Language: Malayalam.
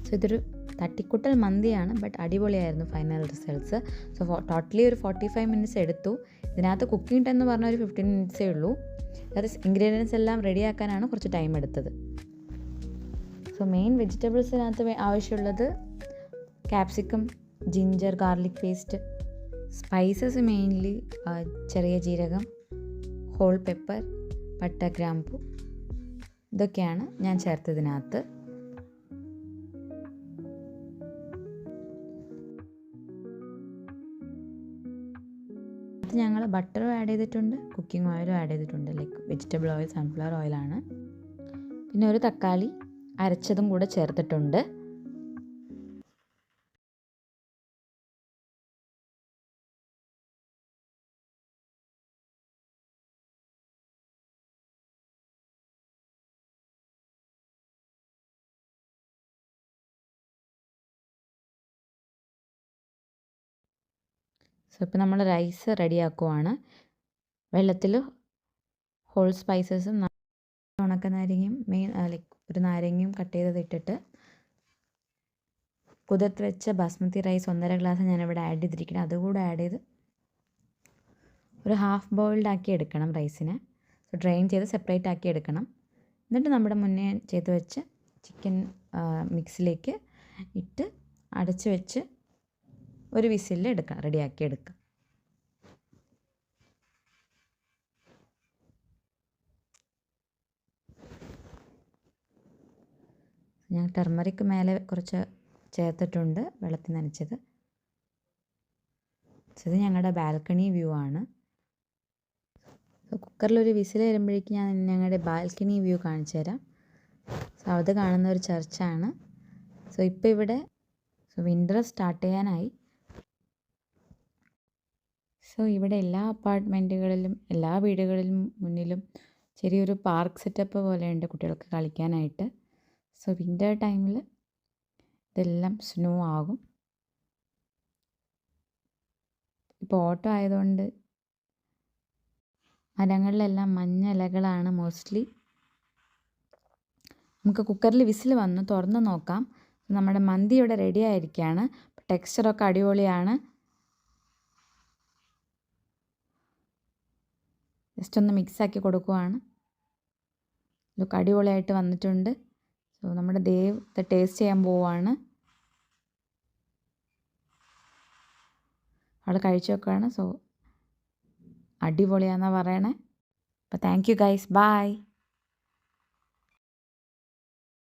സോ ഇതൊരു തട്ടിക്കുട്ടൽ മന്തിയാണ്, ബട്ട് അടിപൊളിയായിരുന്നു ഫൈനൽ റിസൾട്ട്സ്. സോ ടോട്ടലി ഒരു 45 മിനിറ്റ്സ് എടുത്തു. ഇതിനകത്ത് കുക്കിംഗ് ടൈം എന്ന് പറഞ്ഞാൽ ഒരു 15 മിനിറ്റ്സേ ഉള്ളൂ. അത് ഇൻഗ്രീഡിയൻസ് എല്ലാം റെഡിയാക്കാനാണ് കുറച്ച് ടൈം എടുത്തത്. സോ മെയിൻ വെജിറ്റബിൾസിനകത്ത് ആവശ്യമുള്ളത് capsicum, ginger, garlic paste, spices mainly ചെറിയ ജീരകം, ഹോൾ പെപ്പർ, പട്ട, ഗ്രാമ്പു, ഇതൊക്കെയാണ് ഞാൻ ചേർത്തതിനകത്ത്. ഞങ്ങൾ ബട്ടറും ആഡ് ചെയ്തിട്ടുണ്ട്, കുക്കിംഗ് ഓയിലും ആഡ് ചെയ്തിട്ടുണ്ട്. ലൈക്ക് വെജിറ്റബിൾ ഓയിൽ, സൺഫ്ലവർ ഓയിലാണ്. പിന്നെ ഒരു തക്കാളി അരച്ചതും കൂടെ ചേർത്തിട്ടുണ്ട്. സോ ഇപ്പോൾ നമ്മൾ റൈസ് റെഡിയാക്കുവാണ്. വെള്ളത്തിൽ ഹോൾ സ്പൈസസും ഉണക്ക നാരങ്ങയും ലൈക്ക് ഒരു നാരങ്ങയും കട്ട് ചെയ്തത് ഇട്ടിട്ട് കുതിർത്ത് വെച്ച ബാസ്മതി റൈസ് 1.5 ഗ്ലാസ് ഞാനിവിടെ ആഡ് ചെയ്തിരിക്കണം. അതുകൂടെ ആഡ് ചെയ്ത് ഒരു ഹാഫ് ബോയിൽഡ് ആക്കി എടുക്കണം റൈസിനെ. സോ ഡ്രെയിൻ ചെയ്ത് സെപ്പറേറ്റ് ആക്കി എടുക്കണം. എന്നിട്ട് നമ്മുടെ മുന്നേ ചെയ്ത് വെച്ച് ചിക്കൻ മിക്സിലേക്ക് ഇട്ട് അടച്ച് വെച്ച് ഒരു വിസിലിൽ എടുക്കാം, റെഡിയാക്കി എടുക്കാം. ഞാൻ ടെർമറിക്ക് മേലെ കുറച്ച് ചേർത്തിട്ടുണ്ട്, വെള്ളത്തിൽ നനച്ചത്. ഇത് ഞങ്ങളുടെ ബാൽക്കണി വ്യൂ ആണ്. കുക്കറിലൊരു വിസിൽ വരുമ്പോഴേക്കും ഞാൻ ഞങ്ങളുടെ ബാൽക്കണി വ്യൂ കാണിച്ചു തരാം. സോ അത് കാണുന്ന ഒരു ചർച്ചാണ്. സോ ഇപ്പോൾ ഇവിടെ വിൻ്റർ സ്റ്റാർട്ട് ചെയ്യാനായി. സോ ഇവിടെ എല്ലാ അപ്പാർട്ട്മെൻറ്റുകളിലും എല്ലാ വീടുകളിലും മുന്നിലും ചെറിയൊരു പാർക്ക് സെറ്റപ്പ് പോലെയുണ്ട് കുട്ടികൾക്ക് കളിക്കാനായിട്ട്. സോ വിൻ്റർ ടൈമിൽ ഇതെല്ലാം സ്നോ ആകും. ഇപ്പോൾ ഓട്ടം ആയതുകൊണ്ട് മരങ്ങളിലെല്ലാം മഞ്ഞ ഇലകളാണ് മോസ്റ്റ്ലി. നമുക്ക് കുക്കറിൽ വിസിൽ വന്നു, തുറന്ന് നോക്കാം. നമ്മുടെ മന്തി ഇവിടെ റെഡി ആയിരിക്കുകയാണ്. ടെക്സ്ചറൊക്കെ അടിപൊളിയാണ്. ജസ്റ്റ് ഒന്ന് മിക്സാക്കി കൊടുക്കുവാണ്. ലുക്ക് അടിപൊളിയായിട്ട് വന്നിട്ടുണ്ട്. സോ നമ്മുടെ ദേവ് ഇത് ടേസ്റ്റ് ചെയ്യാൻ പോവുകയാണ്. അവൾ കഴിച്ചു നോക്കുകയാണ്. സോ അടിപൊളിയാണെന്നാണ് പറയണേ. അപ്പോൾ താങ്ക് യു ഗൈസ്, ബൈ.